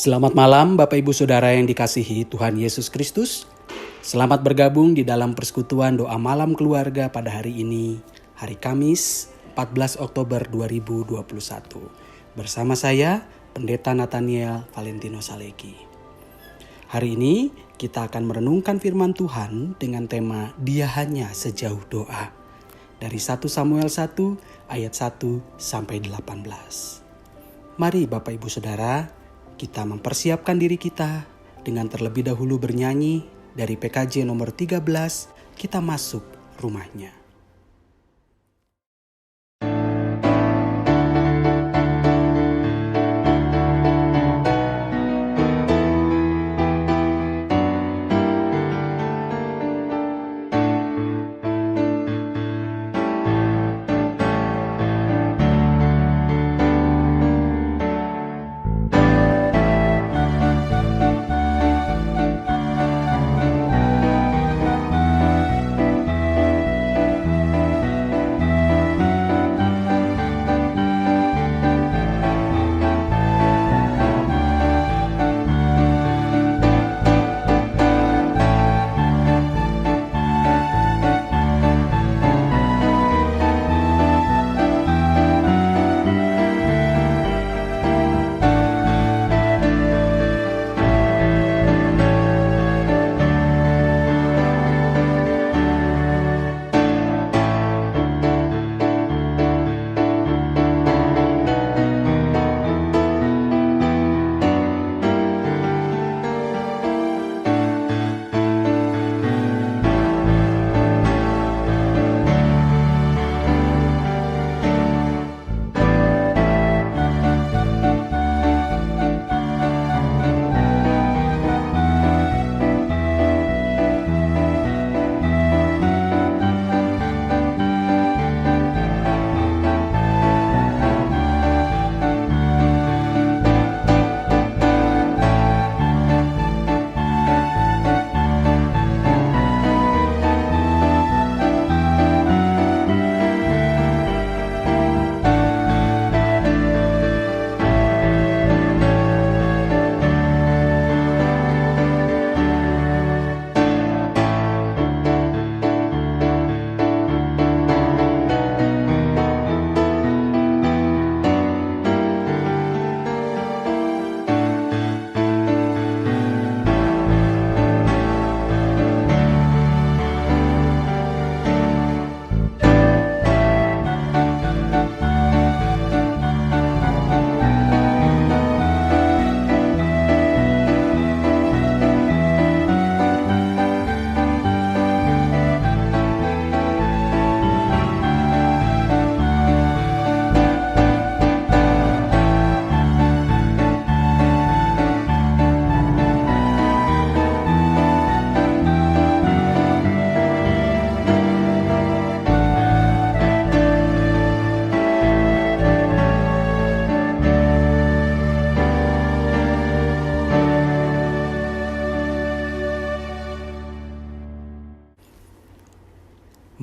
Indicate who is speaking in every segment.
Speaker 1: Selamat malam Bapak Ibu Saudara yang dikasihi Tuhan Yesus Kristus. Selamat bergabung di dalam persekutuan doa malam keluarga pada hari ini, hari Kamis 14 Oktober 2021. Bersama saya, Pendeta Nathaniel Valentino Saleki. Hari ini kita akan merenungkan firman Tuhan dengan tema Dia Hanya Sejauh Doa. Dari 1 Samuel 1 ayat 1 sampai 18. Mari Bapak Ibu Saudara, kita mempersiapkan diri kita dengan terlebih dahulu bernyanyi dari PKJ nomor 13, Kita Masuk Rumahnya.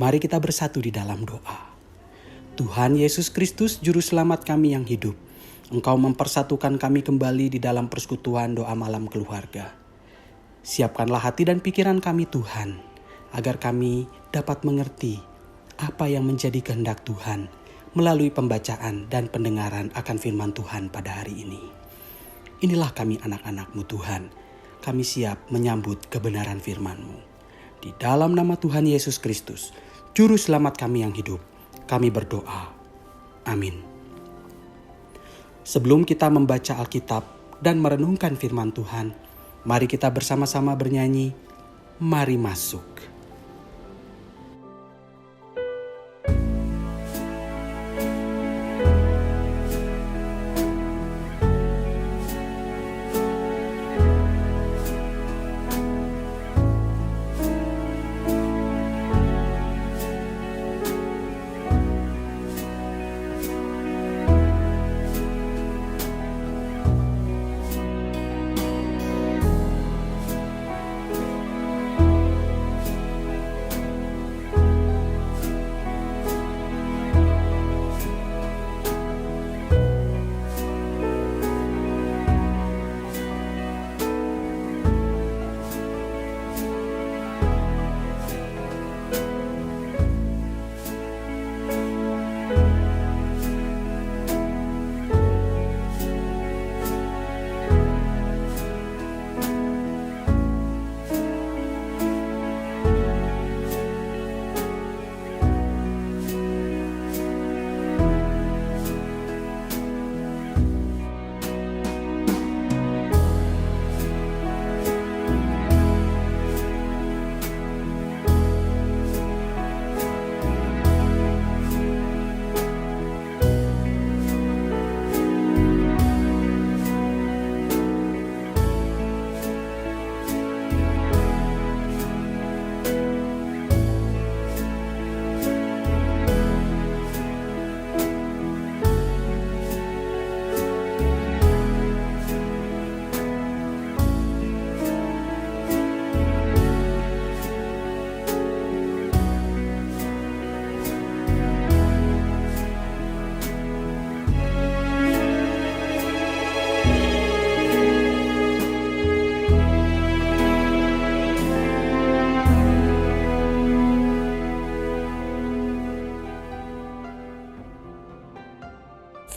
Speaker 1: Mari kita bersatu di dalam doa. Tuhan Yesus Kristus, Juru Selamat kami yang hidup, Engkau mempersatukan kami kembali di dalam persekutuan doa malam keluarga. Siapkanlah hati dan pikiran kami Tuhan, agar kami dapat mengerti apa yang menjadi kehendak Tuhan melalui pembacaan dan pendengaran akan firman Tuhan pada hari ini. Inilah kami anak-anak-Mu Tuhan, kami siap menyambut kebenaran firman-Mu. Di dalam nama Tuhan Yesus Kristus, Juru Selamat kami yang hidup, kami berdoa. Amin. Sebelum kita membaca Alkitab dan merenungkan firman Tuhan, mari kita bersama-sama bernyanyi, Mari Masuk.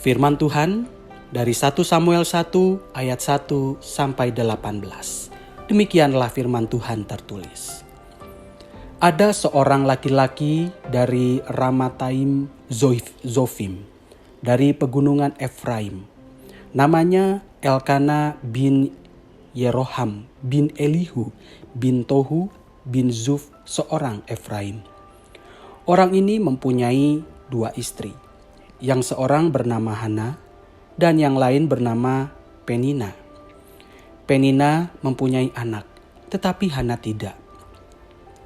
Speaker 1: Firman Tuhan dari 1 Samuel 1 ayat 1 sampai 18. Demikianlah firman Tuhan tertulis. Ada seorang laki-laki dari Ramataim Zofim, dari pegunungan Efraim. Namanya Elkana bin Yeroham bin Elihu bin Tohu bin Zuf, seorang Efraim. Orang ini mempunyai 2 istri. Yang seorang bernama Hana dan yang lain bernama Penina. Penina mempunyai anak, tetapi Hana tidak.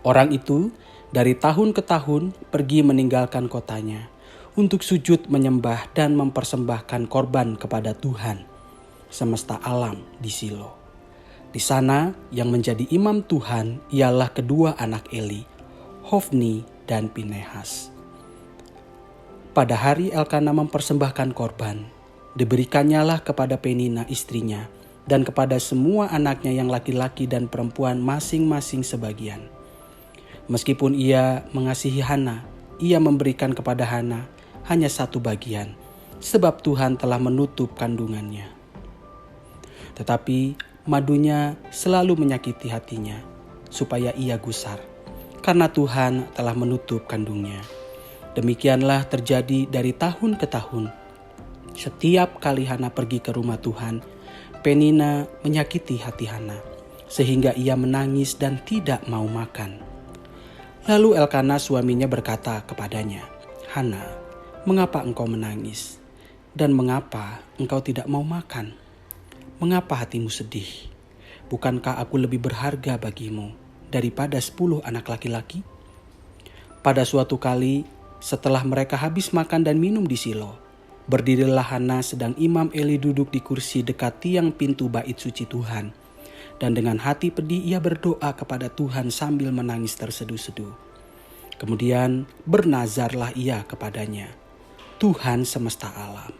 Speaker 1: Orang itu dari tahun ke tahun pergi meninggalkan kotanya untuk sujud menyembah dan mempersembahkan korban kepada Tuhan semesta alam di Silo. Di sana yang menjadi imam Tuhan ialah kedua anak Eli, Hofni dan Pinehas. Pada hari Elkana mempersembahkan korban, diberikannya kepada Penina istrinya dan kepada semua anaknya yang laki-laki dan perempuan masing-masing sebagian. Meskipun ia mengasihi Hana, ia memberikan kepada Hana hanya 1 bagian, sebab Tuhan telah menutup kandungannya. Tetapi madunya selalu menyakiti hatinya, supaya ia gusar, karena Tuhan telah menutup kandungnya. Demikianlah terjadi dari tahun ke tahun. Setiap kali Hana pergi ke rumah Tuhan, Penina menyakiti hati Hana, sehingga ia menangis dan tidak mau makan. Lalu Elkana suaminya berkata kepadanya, "Hana, mengapa engkau menangis? Dan mengapa engkau tidak mau makan? Mengapa hatimu sedih? Bukankah aku lebih berharga bagimu daripada 10 anak laki-laki?" Pada suatu kali, setelah mereka habis makan dan minum di Silo, berdirilah Hana sedang Imam Eli duduk di kursi dekat tiang pintu bait suci Tuhan. Dan dengan hati pedih ia berdoa kepada Tuhan sambil menangis terseduh-seduh. Kemudian bernazarlah ia kepadanya, "Tuhan semesta alam,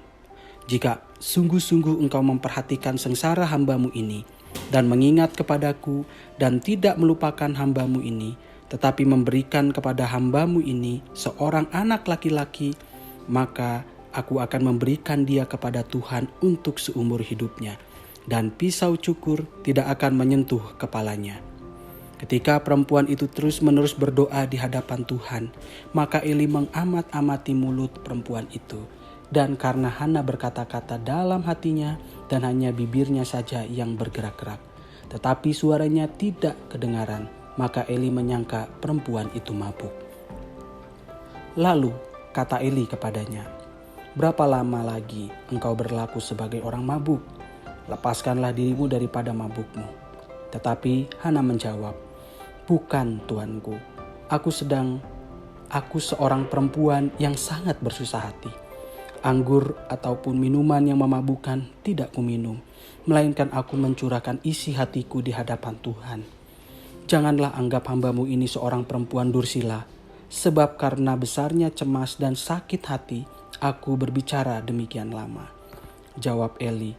Speaker 1: jika sungguh-sungguh engkau memperhatikan sengsara hambamu ini dan mengingat kepadaku dan tidak melupakan hambamu ini, tetapi memberikan kepada hambamu ini seorang anak laki-laki, maka aku akan memberikan dia kepada Tuhan untuk seumur hidupnya, dan pisau cukur tidak akan menyentuh kepalanya." Ketika perempuan itu terus-menerus berdoa di hadapan Tuhan, maka Eli mengamat-amati mulut perempuan itu. Dan karena Hana berkata-kata dalam hatinya dan hanya bibirnya saja yang bergerak-gerak, tetapi suaranya tidak kedengaran, maka Eli menyangka perempuan itu mabuk. Lalu kata Eli kepadanya, "Berapa lama lagi engkau berlaku sebagai orang mabuk? Lepaskanlah dirimu daripada mabukmu." Tetapi Hana menjawab, "Bukan, tuanku. Aku seorang perempuan yang sangat bersusah hati. Anggur ataupun minuman yang memabukkan tidak kuminum, melainkan aku mencurahkan isi hatiku di hadapan Tuhan. Janganlah anggap hambamu ini seorang perempuan dursila, sebab karena besarnya cemas dan sakit hati, aku berbicara demikian lama." Jawab Eli,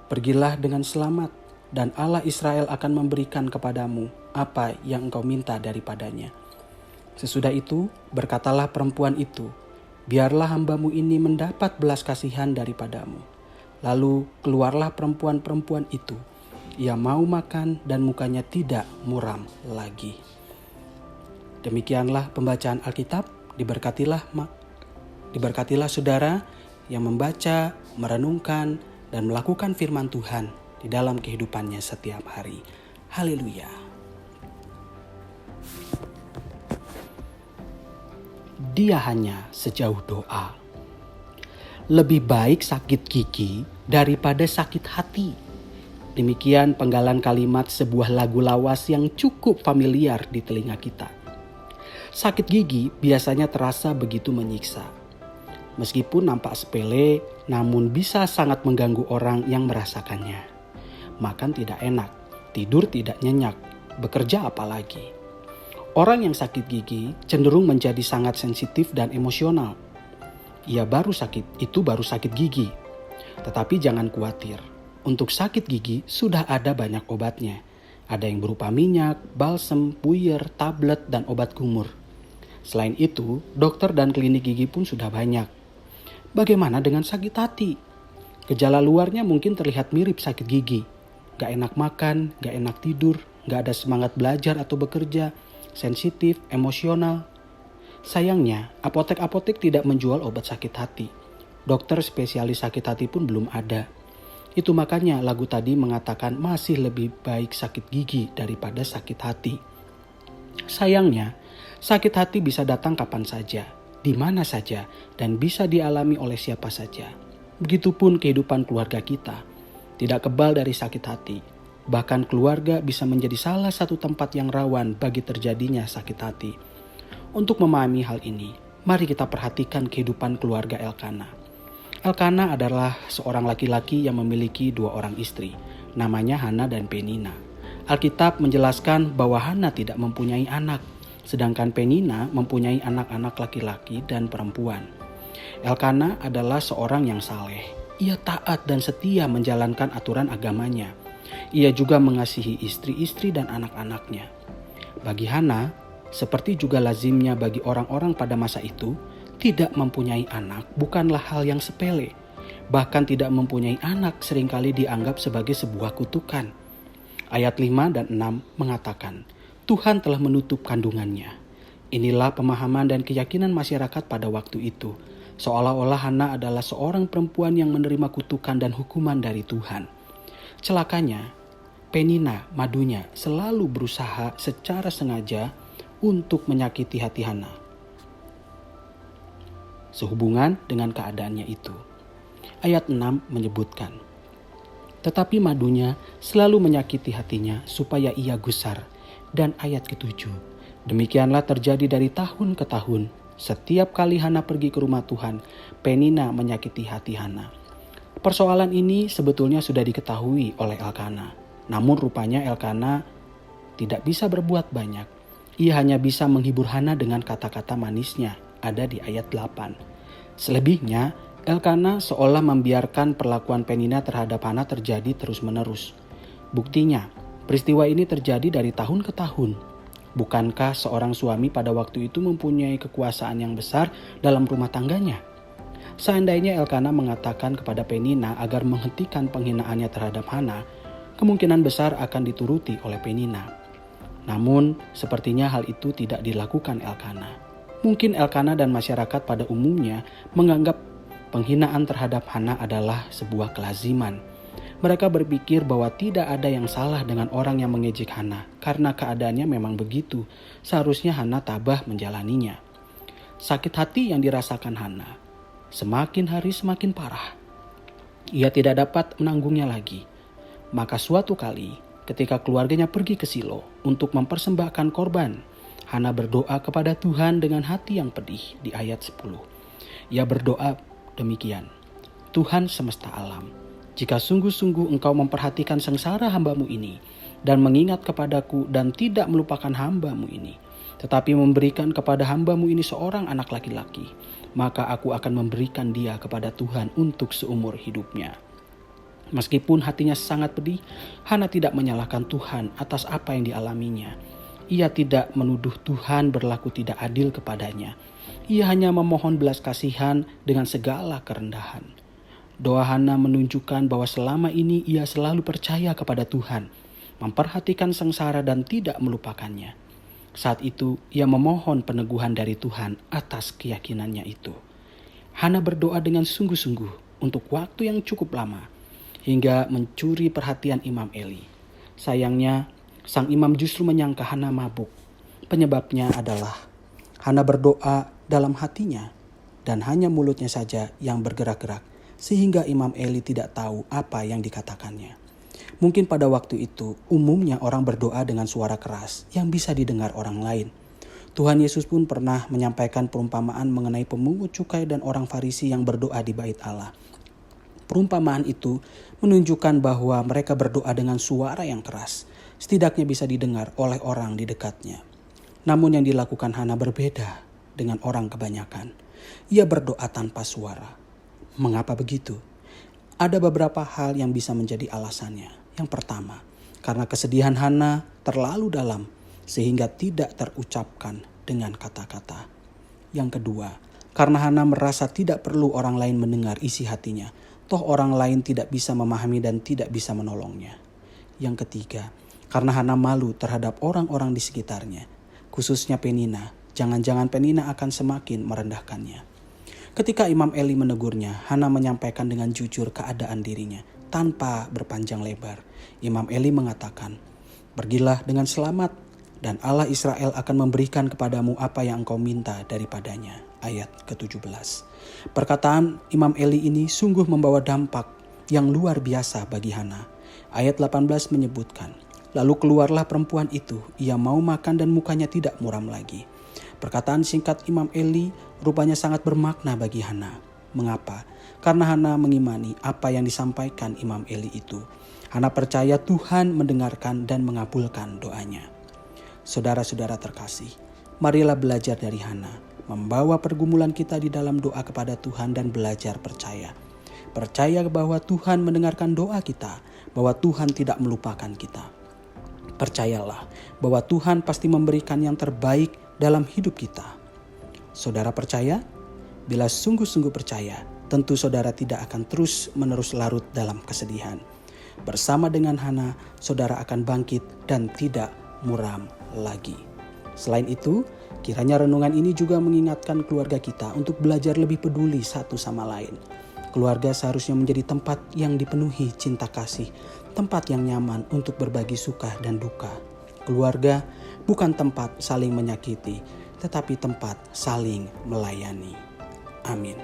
Speaker 1: "Pergilah dengan selamat, dan Allah Israel akan memberikan kepadamu apa yang engkau minta daripadanya." Sesudah itu berkatalah perempuan itu, "Biarlah hambamu ini mendapat belas kasihan daripadamu." Lalu keluarlah perempuan-perempuan itu. Ia mau makan dan mukanya tidak muram lagi. Demikianlah pembacaan Alkitab. Diberkatilah saudara yang membaca, merenungkan, dan melakukan firman Tuhan di dalam kehidupannya setiap hari. Haleluya. Dia hanya sejauh doa. Lebih baik sakit gigi daripada sakit hati. Demikian penggalan kalimat sebuah lagu lawas yang cukup familiar di telinga kita. Sakit gigi biasanya terasa begitu menyiksa. Meskipun nampak sepele, namun bisa sangat mengganggu orang yang merasakannya. Makan tidak enak, tidur tidak nyenyak, bekerja apalagi. Orang yang sakit gigi cenderung menjadi sangat sensitif dan emosional. Baru sakit gigi. Tetapi jangan khawatir, untuk sakit gigi sudah ada banyak obatnya. Ada yang berupa minyak, balsem, puyer, tablet, dan obat kumur. Selain itu, dokter dan klinik gigi pun sudah banyak. Bagaimana dengan sakit hati? Gejala luarnya mungkin terlihat mirip sakit gigi. Gak enak makan, gak enak tidur, gak ada semangat belajar atau bekerja, sensitif, emosional. Sayangnya, apotek-apotek tidak menjual obat sakit hati. Dokter spesialis sakit hati pun belum ada. Itu makanya lagu tadi mengatakan masih lebih baik sakit gigi daripada sakit hati. Sayangnya, sakit hati bisa datang kapan saja, di mana saja, dan bisa dialami oleh siapa saja. Begitupun kehidupan keluarga kita. Tidak kebal dari sakit hati. Bahkan keluarga bisa menjadi salah satu tempat yang rawan bagi terjadinya sakit hati. Untuk memahami hal ini, mari kita perhatikan kehidupan keluarga Elkana. Elkana adalah seorang laki-laki yang memiliki 2 orang istri, namanya Hana dan Penina. Alkitab menjelaskan bahwa Hana tidak mempunyai anak, sedangkan Penina mempunyai anak-anak laki-laki dan perempuan. Elkana adalah seorang yang saleh. Ia taat dan setia menjalankan aturan agamanya. Ia juga mengasihi istri-istri dan anak-anaknya. Bagi Hana, seperti juga lazimnya bagi orang-orang pada masa itu, tidak mempunyai anak bukanlah hal yang sepele. Bahkan tidak mempunyai anak seringkali dianggap sebagai sebuah kutukan. Ayat 5 dan 6 mengatakan, Tuhan telah menutup kandungannya. Inilah pemahaman dan keyakinan masyarakat pada waktu itu. Seolah-olah Hana adalah seorang perempuan yang menerima kutukan dan hukuman dari Tuhan. Celakanya, Penina, madunya, selalu berusaha secara sengaja untuk menyakiti hati Hana sehubungan dengan keadaannya itu. Ayat 6 menyebutkan, tetapi madunya selalu menyakiti hatinya supaya ia gusar. Dan ayat ke-7, demikianlah terjadi dari tahun ke tahun. Setiap kali Hana pergi ke rumah Tuhan, Penina menyakiti hati Hana. Persoalan ini sebetulnya sudah diketahui oleh Elkana. Namun rupanya Elkana tidak bisa berbuat banyak. Ia hanya bisa menghibur Hana dengan kata-kata manisnya, ada di ayat 8. Selebihnya, Elkana seolah membiarkan perlakuan Penina terhadap Hana terjadi terus-menerus. Buktinya, peristiwa ini terjadi dari tahun ke tahun. Bukankah seorang suami pada waktu itu mempunyai kekuasaan yang besar dalam rumah tangganya? Seandainya Elkana mengatakan kepada Penina agar menghentikan penghinaannya terhadap Hana, kemungkinan besar akan dituruti oleh Penina. Namun, sepertinya hal itu tidak dilakukan Elkana. Mungkin Elkana dan masyarakat pada umumnya menganggap penghinaan terhadap Hana adalah sebuah kelaziman. Mereka berpikir bahwa tidak ada yang salah dengan orang yang mengejek Hana karena keadaannya memang begitu. Seharusnya Hana tabah menjalaninya. Sakit hati yang dirasakan Hana semakin hari semakin parah. Ia tidak dapat menanggungnya lagi. Maka suatu kali ketika keluarganya pergi ke Silo untuk mempersembahkan korban, Hana berdoa kepada Tuhan dengan hati yang pedih di ayat 10. Ia berdoa demikian, Tuhan semesta alam, jika sungguh-sungguh engkau memperhatikan sengsara hamba-Mu ini dan mengingat kepadaku dan tidak melupakan hamba-Mu ini, tetapi memberikan kepada hamba-Mu ini seorang anak laki-laki, maka aku akan memberikan dia kepada Tuhan untuk seumur hidupnya. Meskipun hatinya sangat pedih, Hana tidak menyalahkan Tuhan atas apa yang dialaminya. Ia tidak menuduh Tuhan berlaku tidak adil kepadanya. Ia hanya memohon belas kasihan dengan segala kerendahan. Doa Hana menunjukkan bahwa selama ini ia selalu percaya kepada Tuhan, memperhatikan sengsara dan tidak melupakannya. Saat itu ia memohon peneguhan dari Tuhan atas keyakinannya itu. Hana berdoa dengan sungguh-sungguh untuk waktu yang cukup lama, hingga mencuri perhatian Imam Eli. Sayangnya, sang imam justru menyangka Hana mabuk. Penyebabnya adalah Hana berdoa dalam hatinya dan hanya mulutnya saja yang bergerak-gerak, sehingga Imam Eli tidak tahu apa yang dikatakannya. Mungkin pada waktu itu umumnya orang berdoa dengan suara keras yang bisa didengar orang lain. Tuhan Yesus pun pernah menyampaikan perumpamaan mengenai pemungut cukai dan orang Farisi yang berdoa di bait Allah. Perumpamaan itu menunjukkan bahwa mereka berdoa dengan suara yang keras, setidaknya bisa didengar oleh orang di dekatnya. Namun yang dilakukan Hana berbeda dengan orang kebanyakan. Ia berdoa tanpa suara. Mengapa begitu? Ada beberapa hal yang bisa menjadi alasannya. Yang pertama, karena kesedihan Hana terlalu dalam sehingga tidak terucapkan dengan kata-kata. Yang kedua, karena Hana merasa tidak perlu orang lain mendengar isi hatinya. Toh orang lain tidak bisa memahami dan tidak bisa menolongnya. Yang ketiga, karena Hana malu terhadap orang-orang di sekitarnya, khususnya Penina. Jangan-jangan Penina akan semakin merendahkannya. Ketika Imam Eli menegurnya, Hana menyampaikan dengan jujur keadaan dirinya tanpa berpanjang lebar. Imam Eli mengatakan, "Pergilah dengan selamat, dan Allah Israel akan memberikan kepadamu apa yang engkau minta daripadanya." Ayat ke-17. Perkataan Imam Eli ini sungguh membawa dampak yang luar biasa bagi Hana. Ayat 18 menyebutkan, "Lalu keluarlah perempuan itu, ia mau makan dan mukanya tidak muram lagi." Perkataan singkat Imam Eli rupanya sangat bermakna bagi Hana. Mengapa? Karena Hana mengimani apa yang disampaikan Imam Eli itu. Hana percaya Tuhan mendengarkan dan mengabulkan doanya. Saudara-saudara terkasih, marilah belajar dari Hana, membawa pergumulan kita di dalam doa kepada Tuhan dan belajar percaya. Percaya bahwa Tuhan mendengarkan doa kita, bahwa Tuhan tidak melupakan kita. Percayalah bahwa Tuhan pasti memberikan yang terbaik dalam hidup kita. Saudara percaya? Bila sungguh-sungguh percaya, tentu saudara tidak akan terus-menerus larut dalam kesedihan. Bersama dengan Hana, saudara akan bangkit dan tidak muram lagi. Selain itu, kiranya renungan ini juga mengingatkan keluarga kita untuk belajar lebih peduli satu sama lain. Keluarga seharusnya menjadi tempat yang dipenuhi cinta kasih, tempat yang nyaman untuk berbagi suka dan duka. Keluarga bukan tempat saling menyakiti, tetapi tempat saling melayani. Amin.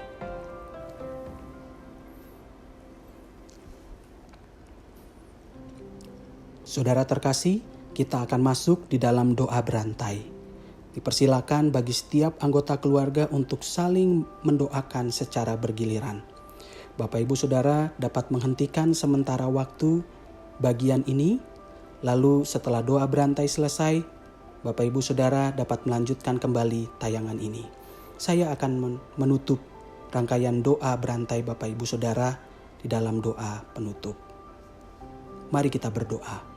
Speaker 1: Saudara terkasih, kita akan masuk di dalam doa berantai. Dipersilakan bagi setiap anggota keluarga untuk saling mendoakan secara bergiliran. Bapak Ibu Saudara dapat menghentikan sementara waktu bagian ini, lalu setelah doa berantai selesai, Bapak Ibu Saudara dapat melanjutkan kembali tayangan ini. Saya akan menutup rangkaian doa berantai Bapak Ibu Saudara di dalam doa penutup. Mari kita berdoa.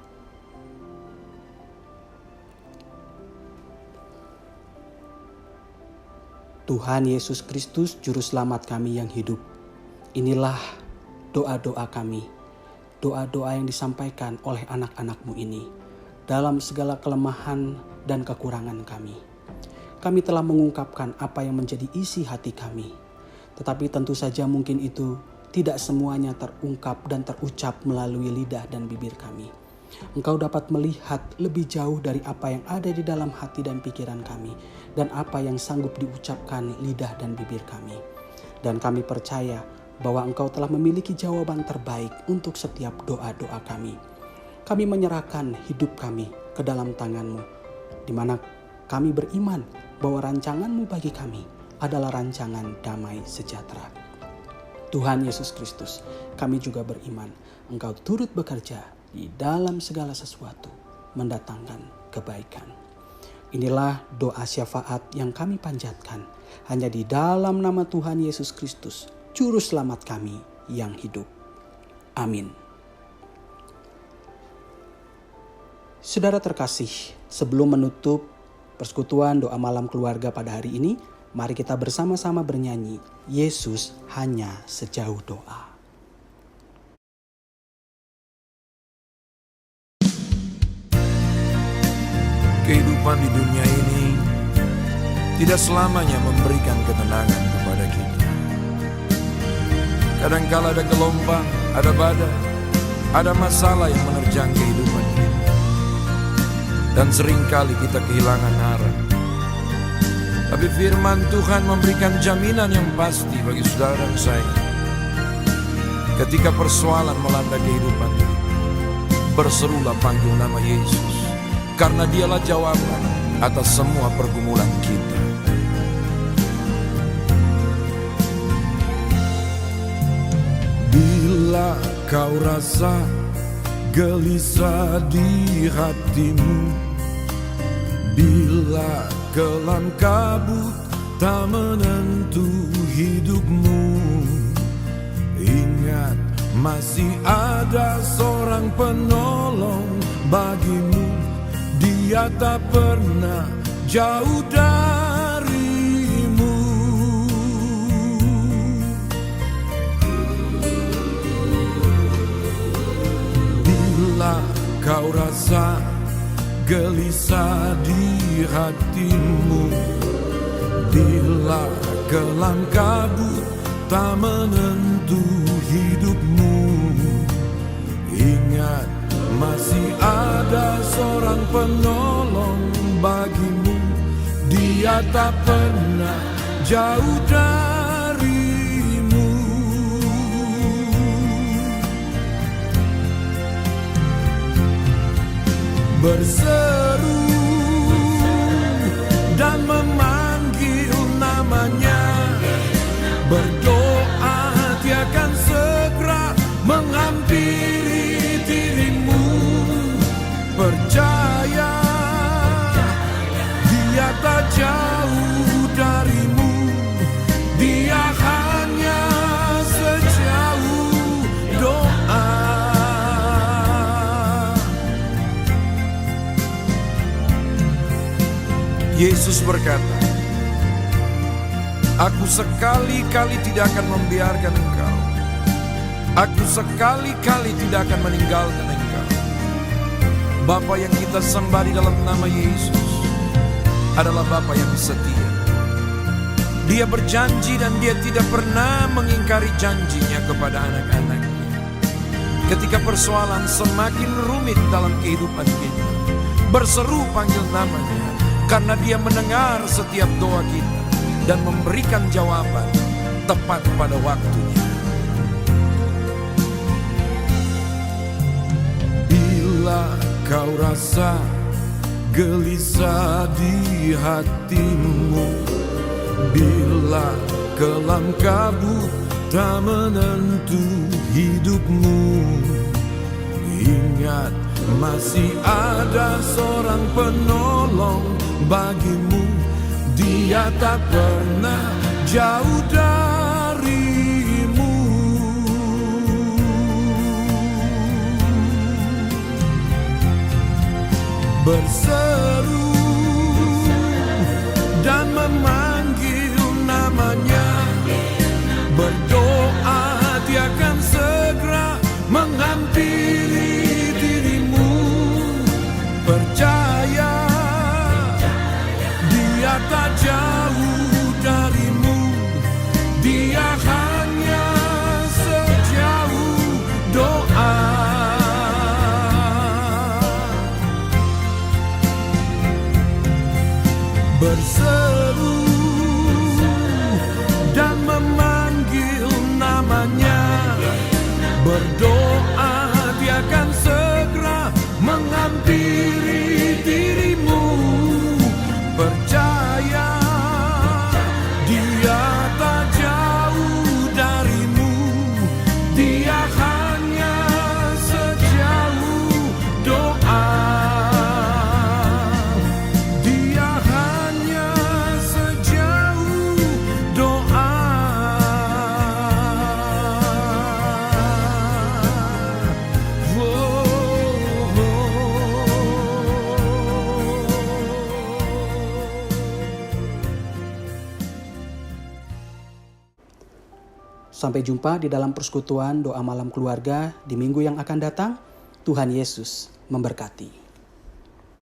Speaker 1: Tuhan Yesus Kristus, Juru Selamat kami yang hidup. Inilah doa-doa kami, doa-doa yang disampaikan oleh anak-anak-Mu ini dalam segala kelemahan dan kekurangan kami. Kami telah mengungkapkan apa yang menjadi isi hati kami, tetapi tentu saja mungkin itu tidak semuanya terungkap dan terucap melalui lidah dan bibir kami. Engkau dapat melihat lebih jauh dari apa yang ada di dalam hati dan pikiran kami, dan apa yang sanggup diucapkan lidah dan bibir kami. Dan kami percaya bahwa Engkau telah memiliki jawaban terbaik untuk setiap doa-doa kami. Kami menyerahkan hidup kami ke dalam tangan-Mu, di mana kami beriman bahwa rancangan-Mu bagi kami adalah rancangan damai sejahtera. Tuhan Yesus Kristus, kami juga beriman Engkau turut bekerja di dalam segala sesuatu, mendatangkan kebaikan. Inilah doa syafaat yang kami panjatkan hanya di dalam nama Tuhan Yesus Kristus, Juru Selamat kami yang hidup. Amin. Saudara terkasih, sebelum menutup persekutuan doa malam keluarga pada hari ini, mari kita bersama-sama bernyanyi, Yesus hanya sejauh doa.
Speaker 2: Kehidupan di dunia ini tidak selamanya memberikan ketenangan kepada kita. Kadangkala ada gelombang, ada badai, ada masalah yang menerjang kehidupan kita. Dan seringkali kita kehilangan arah. Tapi firman Tuhan memberikan jaminan yang pasti bagi saudara dan saya. Ketika persoalan melanda kehidupan kita, berserulah panggil nama Yesus. Karena dialah jawaban atas semua pergumulan kita. Bila kau rasa gelisah di hatimu, bila kelam kabut tak menentu hidupmu, ingat masih ada seorang penolong bagimu. Dia tak pernah jauh darimu. Bila kau rasa gelisah di hatimu, bila kelam kabut tak menentu hidupmu, ingat masih ada seorang penolong bagimu. Dia tak pernah jauh darimu. Berseru dan memanggil namanya, berdoa Dia akan segera menghampiri dirimu. Percaya Dia tak jauh darimu, Dia hanya sejauh doa. Yesus berkata, Aku sekali-kali tidak akan membiarkan engkau. Aku sekali-kali tidak akan meninggalkan engkau. Bapa yang kita sembah di dalam nama Yesus adalah Bapa yang setia. Dia berjanji dan Dia tidak pernah mengingkari janjinya kepada anak-anaknya. Ketika persoalan semakin rumit dalam kehidupan kita, berseru panggil namanya, karena Dia mendengar setiap doa kita dan memberikan jawaban tepat pada waktunya. Bila kau rasa gelisah di hatimu, bila kelam kabut tak menentu hidupmu, ingat masih ada seorang penolong bagimu. Dia tak pernah jauh darimu. Berseru dan memanggil namanya, berdoa Dia akan segera menghampiri dirimu. Percaya Dia tak jauh darimu, Dia hanya sejauh doa. Berseru dan memanggil namanya, berdoa Dia akan segera menghampiri dirimu. Percaya Dia tak jauh darimu, Dia hanya sejauh doa. Dia hanya sejauh doa.
Speaker 1: Sampai jumpa di dalam persekutuan doa malam keluarga di minggu yang akan datang. Tuhan Yesus memberkati.